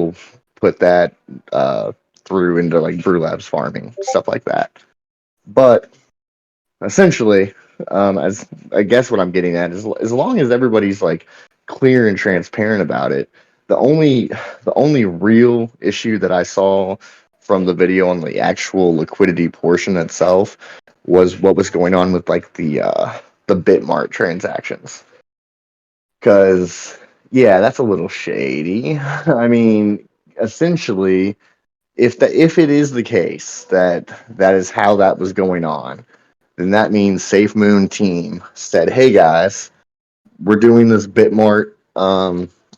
will put that through into like Brew Labs farming, stuff like that. But essentially, as I guess what I'm getting at is, as long as everybody's like clear and transparent about it, the only real issue that I saw from the video on the actual liquidity portion itself was what was going on with like the Bitmart transactions. Because yeah, that's a little shady. I mean, essentially, if it is the case that that is how that was going on, then that means Safe Moon team said, "Hey guys, we're doing this Bitmart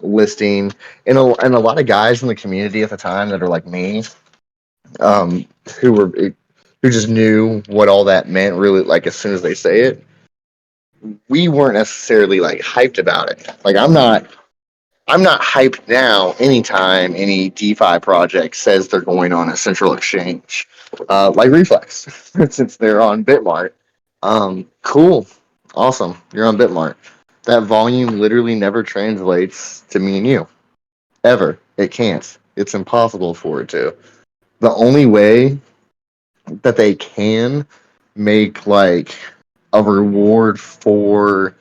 listing," and a lot of guys in the community at the time that are like me, um, who were who just knew what all that meant. Really, like as soon as they say it, we weren't necessarily like hyped about it. Like I'm not hyped now anytime any DeFi project says they're going on a central exchange, like Reflex, since they're on Bitmart. Cool. Awesome. You're on Bitmart. That volume literally never translates to me and you. Ever. It can't. It's impossible for it to. The only way that they can make like a reward for,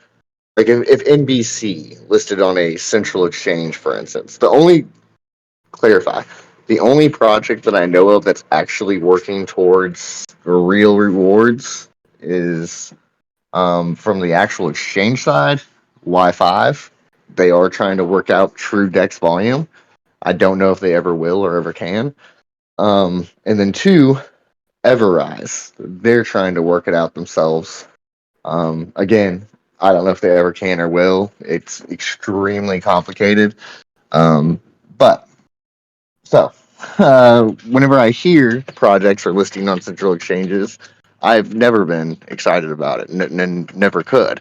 like if NBC listed on a central exchange, for instance, clarify, the only project that I know of that's actually working towards real rewards is from the actual exchange side, Y5. They are trying to work out true DEX volume. I don't know if they ever will or ever can. And then two, Everrise. They're trying to work it out themselves. Again, I don't know if they ever can or will. It's extremely complicated. But so, whenever I hear projects are listing on central exchanges, I've never been excited about it, and never could,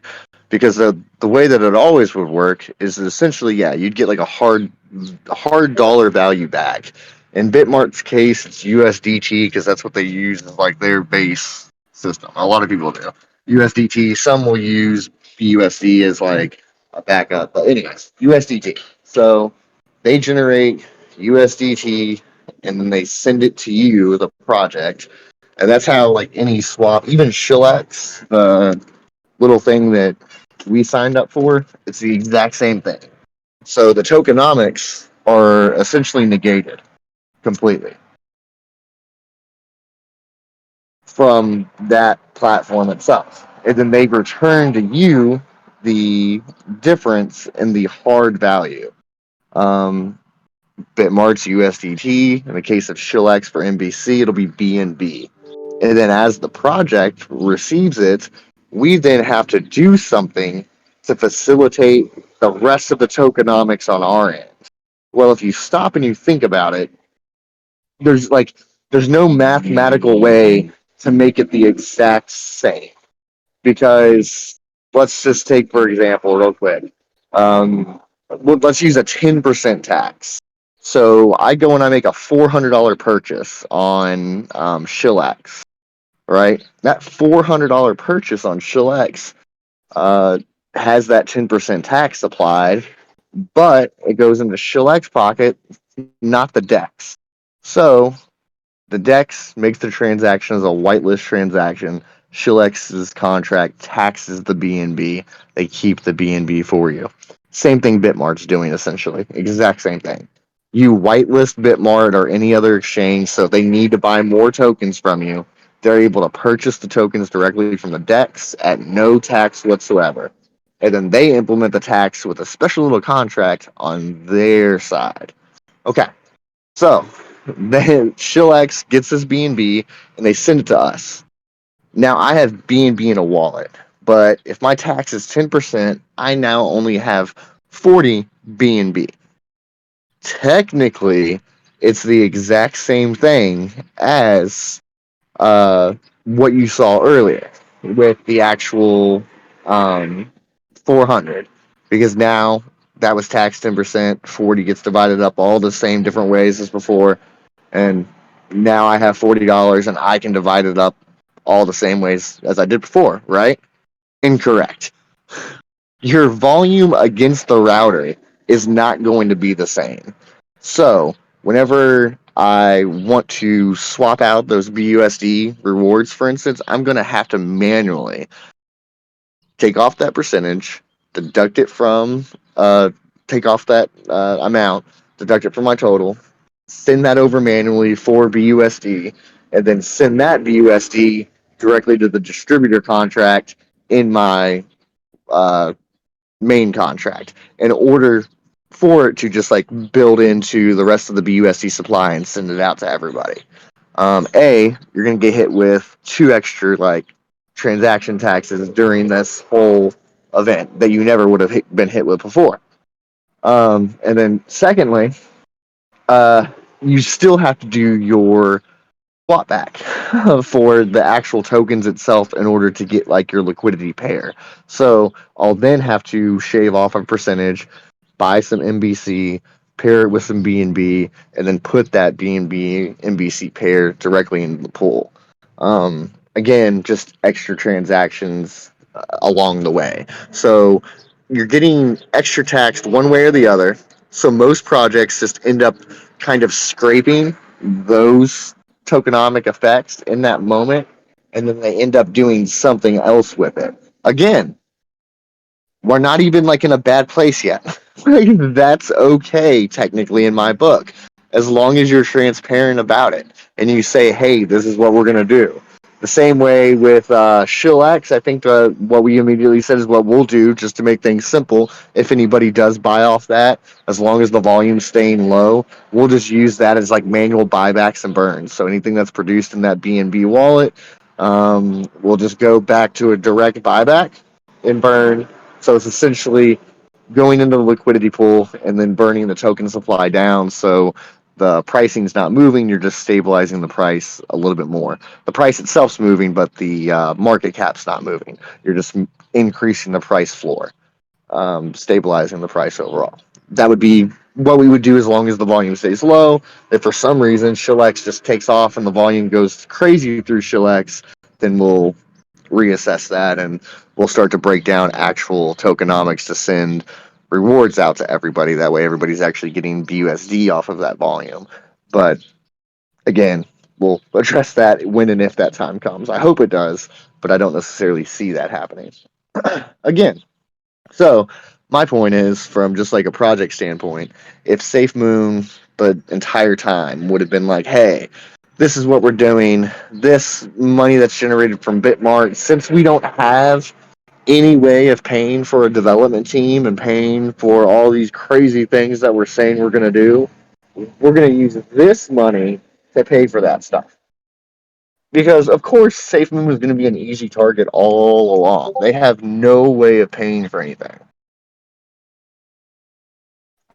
because the way that it always would work is essentially, yeah, you'd get like a hard dollar value back. In Bitmart's case, it's USDT because that's what they use as like their base system. A lot of people do USDT. Some will use BUSD as like a backup, but anyways, USDT. So they generate USDT and then they send it to you, the project. And that's how like any swap, even Shillax, the little thing that we signed up for, it's the exact same thing. So the tokenomics are essentially negated completely from that platform itself. And then they return to you the difference in the hard value. Bitmart's USDT. In the case of Shillax for MBC, it'll be BNB. And then as the project receives it, we then have to do something to facilitate the rest of the tokenomics on our end. Well, if you stop and you think about it, there's no mathematical way to make it the exact same. Because let's just take, for example, real quick, let's use a 10% tax. So I go and I make a $400 purchase on Shillax, right? That $400 purchase on Shillax has that 10% tax applied, but it goes into Shillax pocket, not the DEX. So the DEX makes the transaction as a whitelist transaction. Shillex's contract taxes the BNB. They keep the BNB for you. Same thing Bitmart's doing, essentially. Exact same thing. You whitelist Bitmart or any other exchange, so if they need to buy more tokens from you, they're able to purchase the tokens directly from the DEX at no tax whatsoever. And then they implement the tax with a special little contract on their side. Okay, so then Shillax gets this BNB and they send it to us. Now I have BNB in a wallet, but if my tax is 10%, I now only have 40 BNB. Technically, it's the exact same thing as what you saw earlier with the actual 400, because now that was taxed 10%, 40 gets divided up all the same different ways as before, and now I have $40 and I can divide it up all the same ways as I did before, right? Incorrect. Your volume against the router is not going to be the same. So whenever I want to swap out those BUSD rewards, for instance, I'm going to have to manually take off that percentage, deduct it from, take off that amount, deduct it from my total, send that over manually for BUSD, and then send that BUSD directly to the distributor contract in my uh, main contract in order for it to just like build into the rest of the BUSD supply and send it out to everybody. You're going to get hit with two extra like transaction taxes during this whole event that you never would have been hit with before. And then secondly, you still have to do your swap back for the actual tokens itself in order to get like your liquidity pair. So I'll then have to shave off a percentage, buy some MBC, pair it with some BNB, and then put that BNB MBC pair directly into the pool. Again, just extra transactions along the way. So you're getting extra taxed one way or the other. So most projects just end up kind of scraping those tokenomic effects in that moment, and then they end up doing something else with it. Again, we're not even like in a bad place yet. That's okay, technically, in my book, as long as you're transparent about it and you say, "Hey, this is what we're gonna do." The same way with ShillX, I think what we immediately said is what we'll do just to make things simple. If anybody does buy off that, as long as the volume's staying low, we'll just use that as like manual buybacks and burns. So anything that's produced in that BNB wallet, we'll just go back to a direct buyback and burn. So it's essentially going into the liquidity pool and then burning the token supply down. So the pricing's not moving. You're just stabilizing the price a little bit more. The price itself's moving, but the market cap's not moving. You're just increasing the price floor, stabilizing the price overall. That would be what we would do as long as the volume stays low. If for some reason ShillX just takes off and the volume goes crazy through ShillX, then we'll reassess that and we'll start to break down actual tokenomics to send rewards out to everybody. That way everybody's actually getting BUSD off of that volume. But again, we'll address that when and if that time comes. I hope it does, but I don't necessarily see that happening. Again, so my point is, from just like a project standpoint, if SafeMoon the entire time would have been like, hey, this is what we're doing, this money that's generated from Bitmart, since we don't have any way of paying for a development team and paying for all these crazy things that we're saying we're going to do, we're going to use this money to pay for that stuff. Because, of course, SafeMoon was going to be an easy target all along. They have no way of paying for anything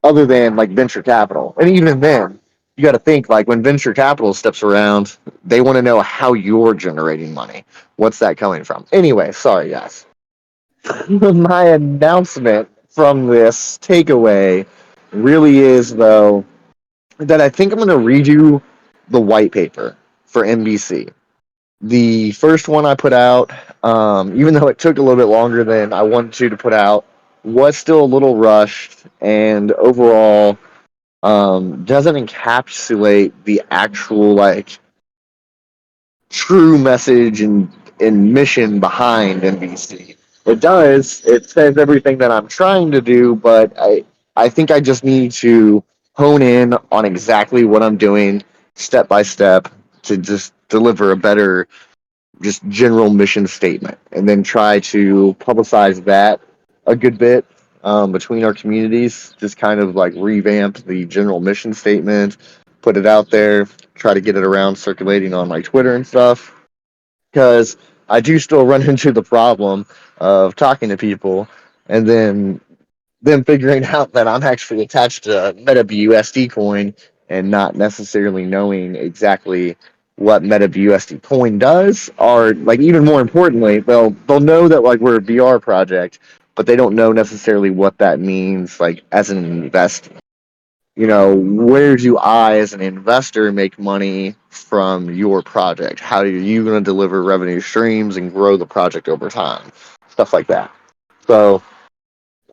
other than like venture capital. And even then, you got to think like when venture capital steps around, they want to know how you're generating money. What's that coming from? Anyway, sorry, guys. My announcement from this takeaway really is, though, that I think I'm going to redo the white paper for NBC. The first one I put out, even though it took a little bit longer than I wanted to put out, was still a little rushed and overall doesn't encapsulate the actual like true message and mission behind NBC. It does. It says everything that I'm trying to do, but I think I just need to hone in on exactly what I'm doing step by step to just deliver a better just general mission statement, and then try to publicize that a good bit between our communities. Just kind of like revamp the general mission statement, put it out there, try to get it around circulating on like Twitter and stuff. Because I do still run into the problem of talking to people and then them figuring out that I'm actually attached to MetaBUSDCoin and not necessarily knowing exactly what MetaBUSDCoin does, or like even more importantly, they'll know that like we're a VR project, but they don't know necessarily what that means like as an investor. Where do I as an investor make money from your project? How are you going to deliver revenue streams and grow the project over time? Stuff like that. So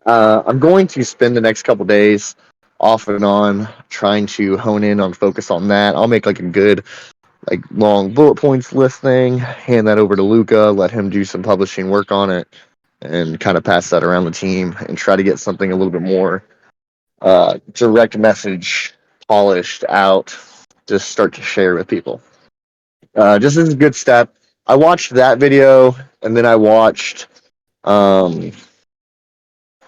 I'm going to spend the next couple days off and on, trying to hone in on focus on that. I'll make like a good like long bullet points list thing, hand that over to Luca, let him do some publishing work on it, and kind of pass that around the team and try to get something a little bit more direct message polished out to start to share with people. Just as a good step. I watched that video and then um,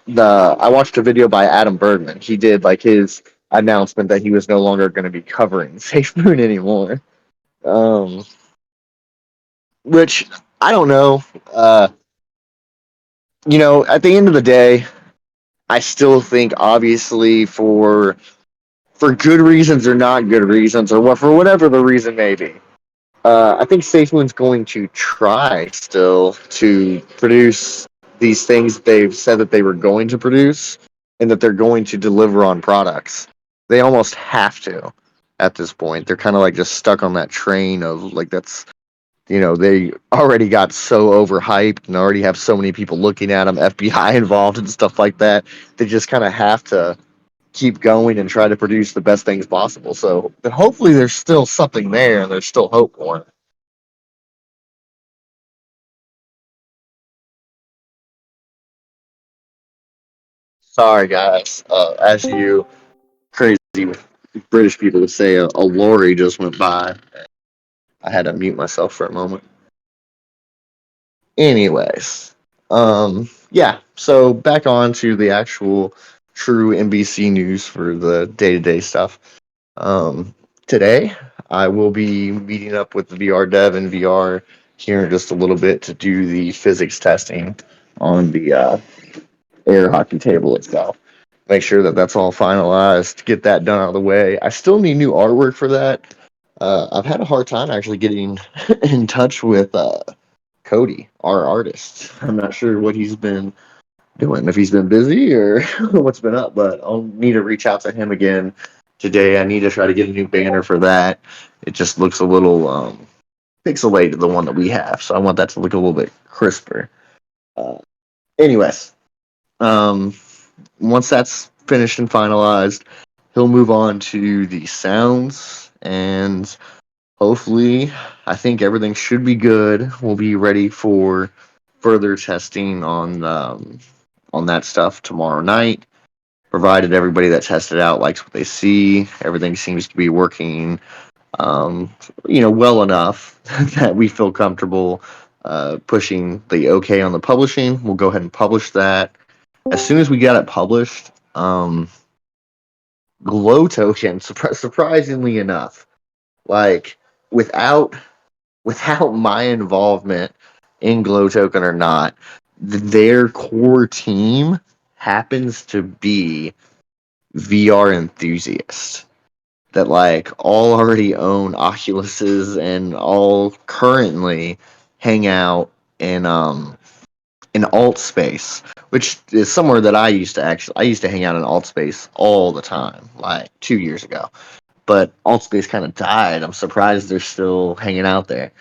I watched a video by Adam Bergman. He did like his announcement that he was no longer going to be covering SafeMoon anymore. Um, which I don't know. At the end of the day, I still think obviously for good reasons or not good reasons or what for whatever the reason may be. I think SafeMoon's going to try still to produce these things they've said that they were going to produce and that they're going to deliver on products. They almost have to at this point. They're kind of like just stuck on that train of like they already got so overhyped and already have so many people looking at them, FBI involved and stuff like that. They just kind of have to keep going and try to produce the best things possible. So hopefully there's still something there and there's still hope for it. Sorry, guys. As you crazy British people would say, a lorry just went by. I had to mute myself for a moment. Anyways, yeah. So back on to the actual true NBC news for the day-to-day stuff. Today, I will be meeting up with the VR dev and VR here in just a little bit to do the physics testing on the air hockey table itself. Make sure that that's all finalized, get that done out of the way. I still need new artwork for that. I've had a hard time actually getting in touch with Cody, our artist. I'm not sure what he's been doing, if he's been busy or what's been up, but I'll need to reach out to him again today. I need to try to get a new banner for that. It just looks a little pixelated, the one that we have, so I want that to look a little bit crisper. Uh, anyways, um, once that's finished and finalized, he'll move on to the sounds, and hopefully, I think everything should be good. We'll be ready for further testing on that stuff tomorrow night. Provided everybody that tested out likes what they see, everything seems to be working, well enough that we feel comfortable pushing the okay on the publishing. We'll go ahead and publish that. As soon as we get it published, Glow Token, surprisingly enough, like without my involvement in Glow Token or not, their core team happens to be VR enthusiasts that like all already own Oculuses and all currently hang out in alt space, which is somewhere that I used to hang out in alt space all the time, like 2 years ago. But alt space kind of died. I'm surprised they're still hanging out there.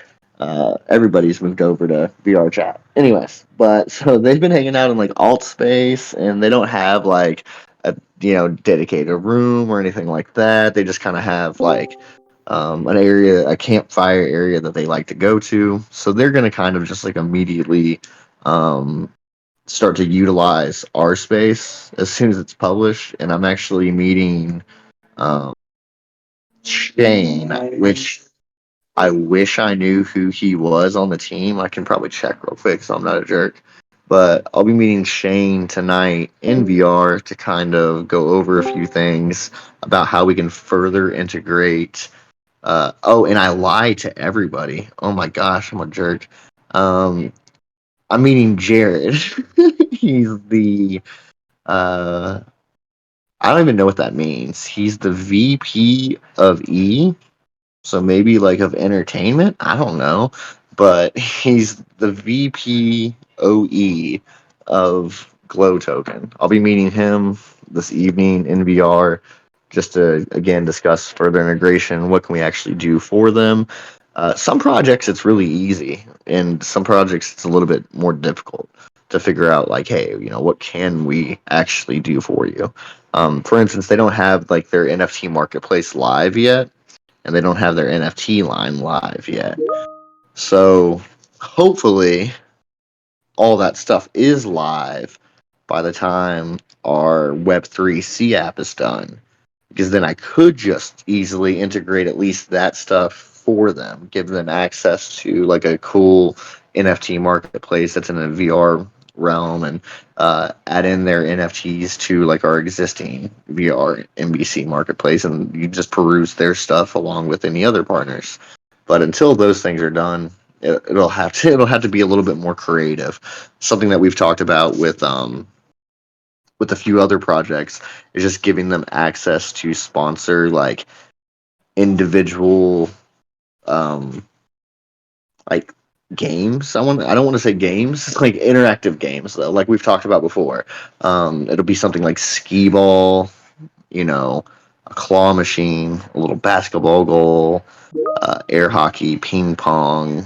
Everybody's moved over to VR chat. Anyways, but so they've been hanging out in like alt space, and they don't have like a dedicated room or anything like that. They just kind of have like an area, a campfire area that they like to go to. So they're gonna kind of just like immediately um, start to utilize our space as soon as it's published. And I'm actually meeting um, Shane, which I wish I knew who he was on the team. I can probably check real quick, so I'm not a jerk. But I'll be meeting Shane tonight in VR to kind of go over a few things about how we can further integrate. And I lie to everybody. Oh my gosh, I'm a jerk. Um, I'm meeting Jared. He's the uh, I don't even know what that means. He's the VP of E, so maybe like of entertainment. I don't know, but he's the VP OE of Glow Token. I'll be meeting him this evening in VR just to again discuss further integration. What can we actually do for them? Some projects it's really easy, and some projects it's a little bit more difficult. to figure out like, hey, what can we actually do for you? For instance, they don't have like their NFT marketplace live yet, and they don't have their NFT line live yet. So hopefully all that stuff is live by the time our Web3 C app is done. Because then I could just easily integrate at least that stuff for them, give them access to like a cool NFT marketplace that's in a VR realm, and add in their NFTs to like our existing VR MBC marketplace, and you just peruse their stuff along with any other partners. But until those things are done, it'll have to be a little bit more creative. Something that we've talked about with a few other projects is just giving them access to sponsor like individual um like games. I don't want to say games, like interactive games though, like we've talked about before. It'll be something like skee ball, a claw machine, a little basketball goal, air hockey, ping pong,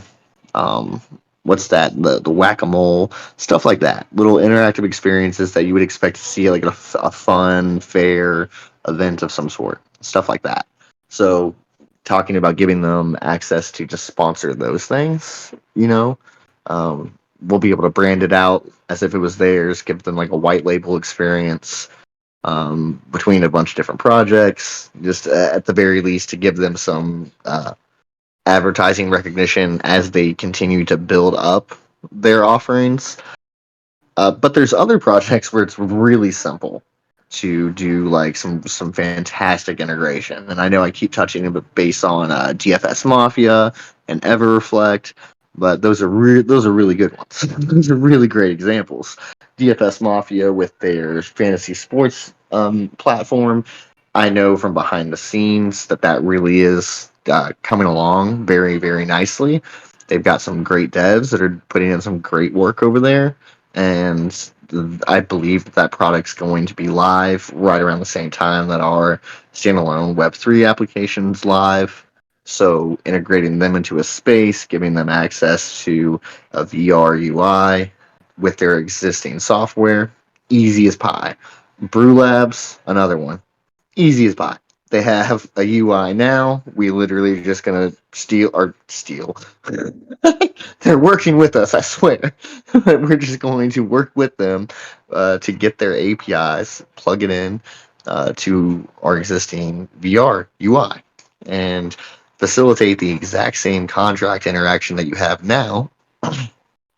um, what's that? The whack-a-mole, stuff like that. Little interactive experiences that you would expect to see like a fun, fair event of some sort, stuff like that. So, talking about giving them access to just sponsor those things, we'll be able to brand it out as if it was theirs, give them like a white label experience between a bunch of different projects, just at the very least to give them some advertising recognition as they continue to build up their offerings. But there's other projects where it's really simple to do like some fantastic integration. And I know I keep touching it based on DFS Mafia and Everreflect, but those are really good ones. Those are really great examples. DFS Mafia with their fantasy sports platform, I know from behind the scenes that really is coming along very, very nicely. They've got some great devs that are putting in some great work over there, and I believe that product's going to be live right around the same time that our standalone Web3 application's live. So integrating them into a space, giving them access to a VR UI with their existing software, easy as pie. Brew Labs, another one, easy as pie. They have a UI now. We literally just gonna steal. They're working with us, I swear. We're just going to work with them to get their APIs, plug it in to our existing VR UI, and facilitate the exact same contract interaction that you have now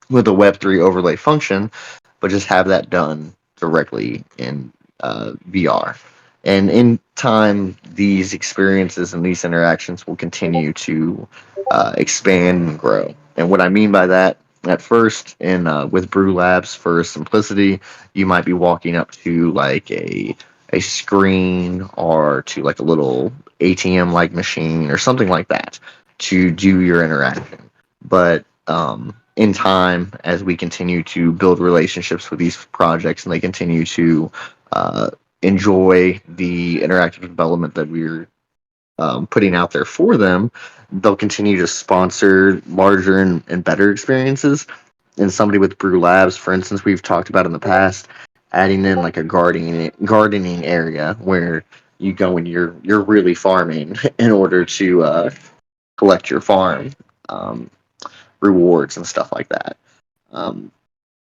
with a Web3 overlay function, but just have that done directly in VR. And in time, these experiences and these interactions will continue to expand and grow. And what I mean by that, at first, in with Brew Labs for simplicity, you might be walking up to like a screen or to like a little ATM like machine or something like that to do your interaction. But in time, as we continue to build relationships with these projects and they continue to enjoy the interactive development that we're putting out there for them, they'll continue to sponsor larger and better experiences. And somebody with Brew Labs, for instance, we've talked about in the past, adding in like a gardening area where you go and you're really farming in order to collect your farm rewards and stuff like that. Um,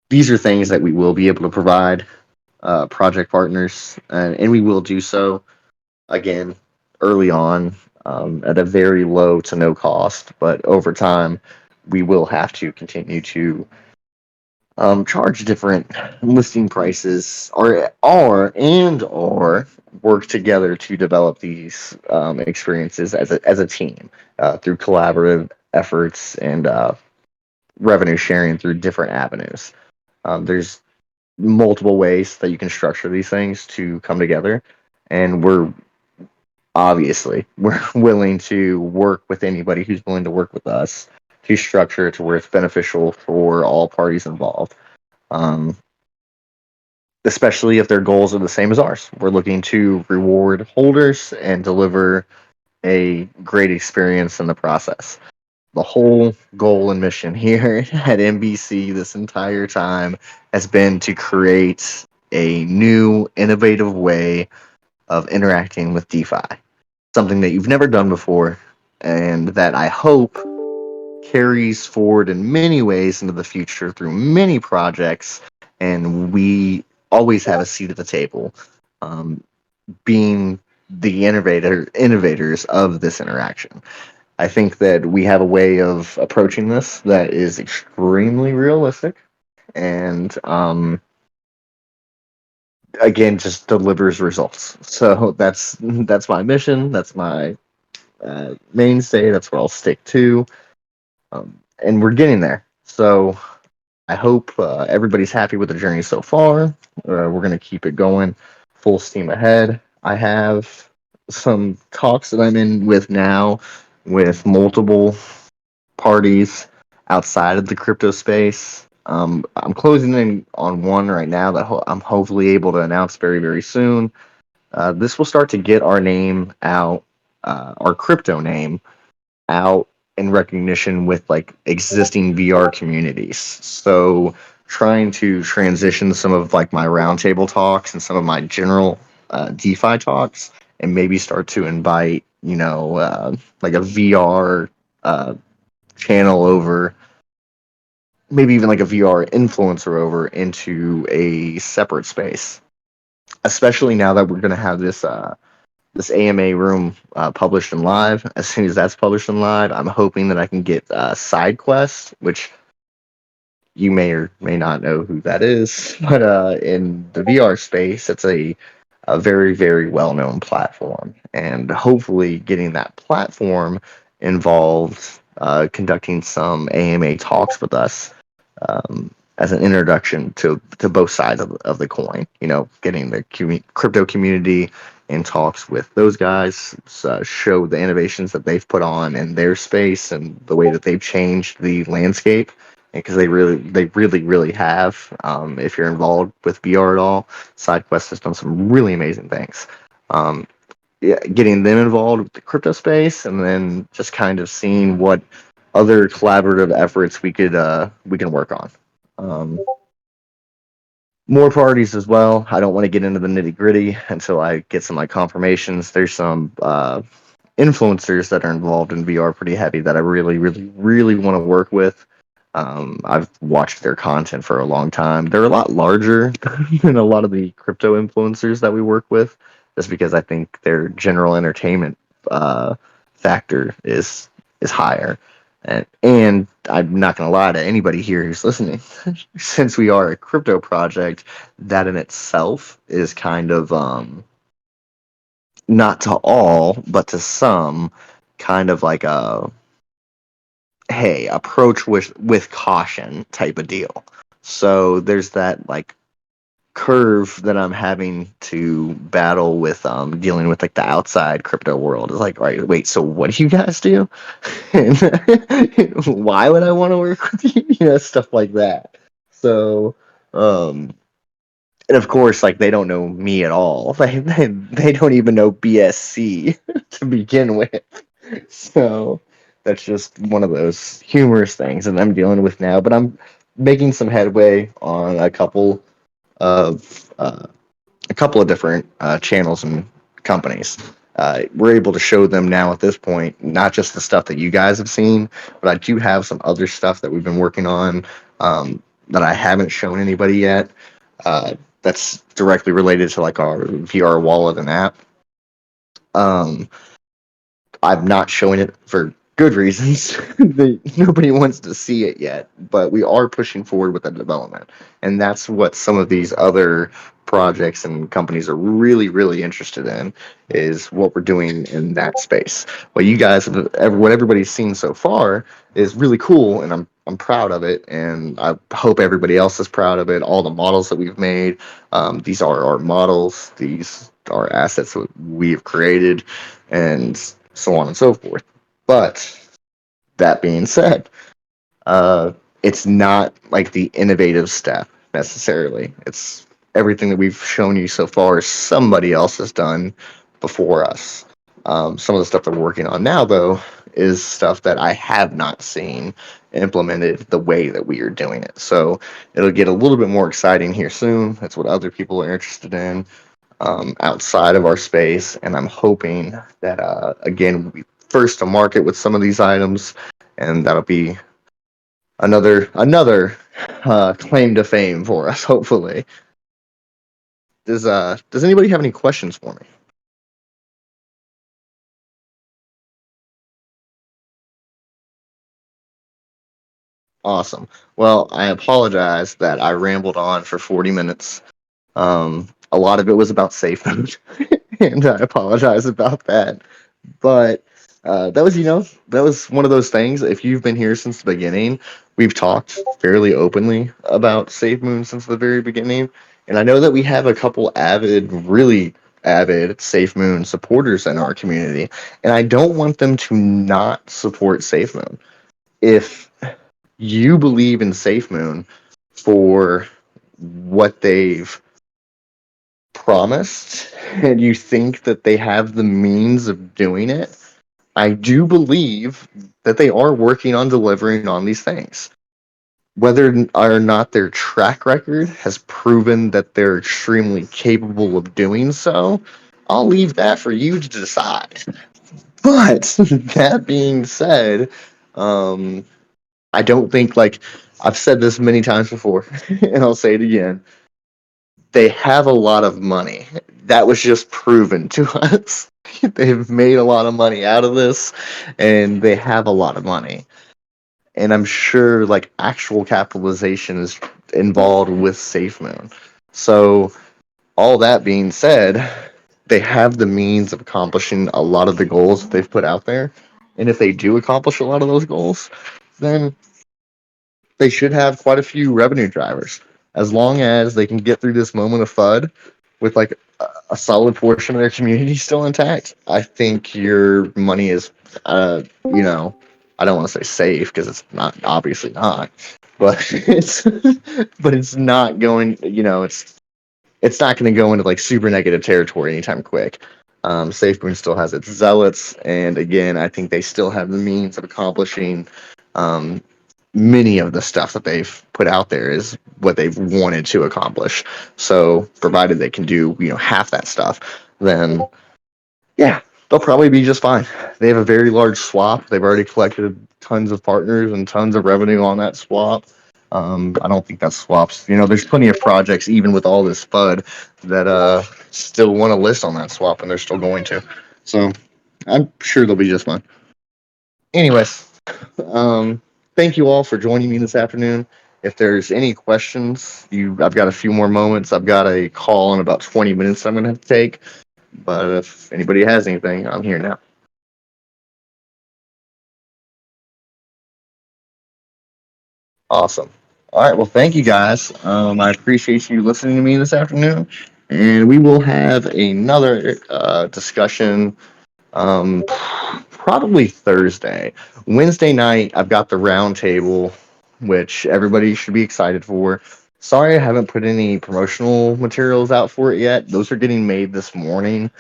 these are things that we will be able to provide project partners, and we will do so again early on at a very low to no cost. But over time, we will have to continue to charge different listing prices, or work together to develop these experiences as a team through collaborative efforts and revenue sharing through different avenues. There's multiple ways that you can structure these things to come together, and we're willing to work with anybody who's willing to work with us to structure it to where it's beneficial for all parties involved. Um, Especially if their goals are the same as ours. We're looking to reward holders and deliver a great experience in the process. the whole goal and mission here at NBC this entire time has been to create a new, innovative way of interacting with DeFi. Something that you've never done before, and that I hope carries forward in many ways into the future through many projects, and we always have a seat at the table, um, being the innovators of this interaction. I think that we have a way of approaching this that is extremely realistic and again just delivers results. So that's my mission. That's my mainstay. That's what I'll stick to, and we're getting there. So I hope everybody's happy with the journey so far. We're gonna keep it going, full steam ahead. I have some talks that I'm in with now with multiple parties outside of the crypto space. I'm closing in on one right now that I'm hopefully able to announce very, very soon. This will start to get our name out, our crypto name out in recognition with like existing VR communities. So trying to transition some of like my roundtable talks and some of my general DeFi talks, and maybe start to invite, like a VR uh, channel over, maybe even like a VR influencer over into a separate space. Especially now that we're going to have this AMA room published in live. As soon as that's published in live, I'm hoping that I can get Side Quest, which you may or may not know who that is, but in the VR space, it's a very, very well known platform. And hopefully, getting that platform involved, conducting some AMA talks with us, as an introduction to both sides of the coin. Getting the crypto community in talks with those guys, show the innovations that they've put on in their space and the way that they've changed the landscape. Because they really have. If you're involved with VR at all, SideQuest has done some really amazing things. Yeah, getting them involved with the crypto space, and then just kind of seeing what other collaborative efforts we can work on. Um, More parties as well. I don't want to get into the nitty gritty until I get some like confirmations. There's some influencers that are involved in VR pretty heavy that I really, really, really want to work with. I've watched their content for a long time. They're a lot larger than a lot of the crypto influencers that we work with, just because I think their general entertainment factor is higher. And I'm not going to lie to anybody here who's listening. Since we are a crypto project, that in itself is kind of not to all, but to some, kind of like a hey, approach with caution type of deal. So there's that like curve that I'm having to battle with dealing with like the outside crypto world. Is like, right, wait, so what do you guys do? And why would I want to work with you? Stuff like that. So and of course, like they don't know me at all. They don't even know BSC to begin with. So that's just one of those humorous things that I'm dealing with now. But I'm making some headway on of a couple of different channels and companies. We're able to show them now at this point, not just the stuff that you guys have seen, but I do have some other stuff that we've been working on that I haven't shown anybody yet. That's directly related to like our VR wallet and app. Um, I'm not showing it for good reasons. Nobody wants to see it yet, but we are pushing forward with the development, and that's what some of these other projects and companies are really, really interested in. Is what we're doing in that space. What you guys, what everybody's seen so far, is really cool, and I'm proud of it, and I hope everybody else is proud of it. All the models that we've made, these are our models. These are assets that we've created, and so on and so forth. But that being said, it's not like the innovative step necessarily. It's everything that we've shown you so far somebody else has done before us. Some of the stuff they're working on now, though, is stuff that I have not seen implemented the way that we are doing it. So it'll get a little bit more exciting here soon. That's what other people are interested in, outside of our space. And I'm hoping that, again, we'll be first to market with some of these items, and that'll be another claim to fame for us, hopefully. Does anybody have any questions for me? Awesome. Well, I apologize that I rambled on for 40 minutes. A lot of it was about safe mode, and I apologize about that. But that was, that was one of those things. If you've been here since the beginning, we've talked fairly openly about Safe Moon since the very beginning. And I know that we have a couple really avid Safe Moon supporters in our community. And I don't want them to not support Safe Moon. If you believe in Safe Moon for what they've promised and you think that they have the means of doing it, I do believe that they are working on delivering on these things. Whether or not their track record has proven that they're extremely capable of doing so, I'll leave that for you to decide. But that being said, I don't think, like, I've said this many times before, and I'll say it again. They have a lot of money. That was just proven to us. They've made a lot of money out of this, and they have a lot of money. And I'm sure, like, actual capitalization is involved with SafeMoon. So, all that being said, they have the means of accomplishing a lot of the goals that they've put out there. And if they do accomplish a lot of those goals, then they should have quite a few revenue drivers. As long as they can get through this moment of FUD with, like, a solid portion of their community still intact, I think your money is, I don't want to say safe because it's not, obviously not, but it's not going, it's not going to go into, like, super negative territory anytime quick. SafeMoon still has its zealots, and again, I think they still have the means of accomplishing many of the stuff that they've put out there is what they've wanted to accomplish. So, provided they can do, half that stuff, then yeah, they'll probably be just fine. They have a very large swap. They've already collected tons of partners and tons of revenue on that swap. I don't think that swaps. There's plenty of projects, even with all this FUD, that still want to list on that swap, and they're still going to. So, I'm sure they'll be just fine. Anyways, thank you all for joining me this afternoon. If there's any questions, I've got a few more moments. I've got a call in about 20 minutes I'm going to have to take. But if anybody has anything, I'm here now. Awesome. All right. Well, thank you guys. I appreciate you listening to me this afternoon. And we will have another discussion probably Thursday. Wednesday night, I've got the round table, which everybody should be excited for. Sorry, I haven't put any promotional materials out for it yet. Those are getting made this morning.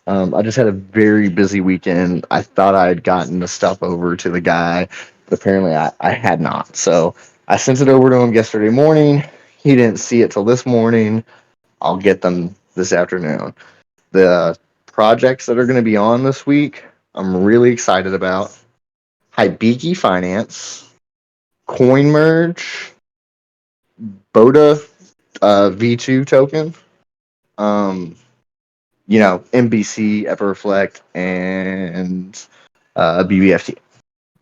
I just had a very busy weekend. I thought I had gotten the stuff over to the guy, but apparently I had not. So I sent it over to him yesterday morning. He didn't see it till this morning. I'll get them this afternoon. The projects that are going to be on this week, I'm really excited about. Hibiki Finance, CoinMerge, Boda V2 token, MBC, Everflect, and BBFT.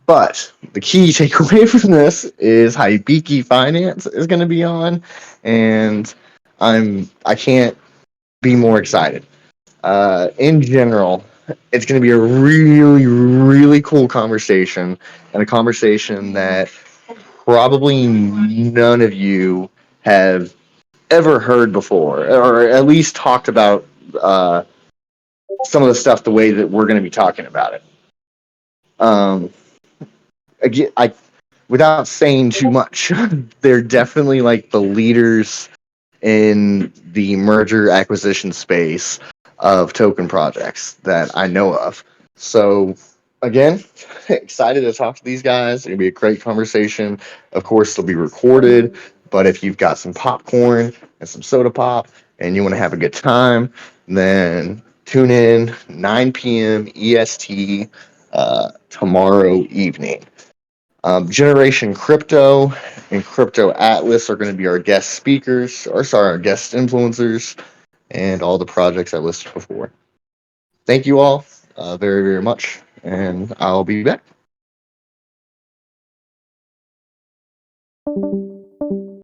But the key takeaway from this is Hibiki Finance is going to be on, and I can't be more excited. In general, it's going to be a really, really cool conversation, and a conversation that probably none of you have ever heard before, or at least talked about some of the stuff the way that we're going to be talking about it. Again, without saying too much, they're definitely, like, the leaders in the merger acquisition space of token projects that I know of. So, again, excited to talk to these guys. It'll be a great conversation. Of course, it'll be recorded, but if you've got some popcorn and some soda pop and you want to have a good time, then tune in 9 p.m. EST tomorrow evening. Generation Crypto and Crypto Atlas are going to be our guest speakers, or sorry, our guest influencers, and all the projects I listed before. Thank you all very, very much, and I'll be back.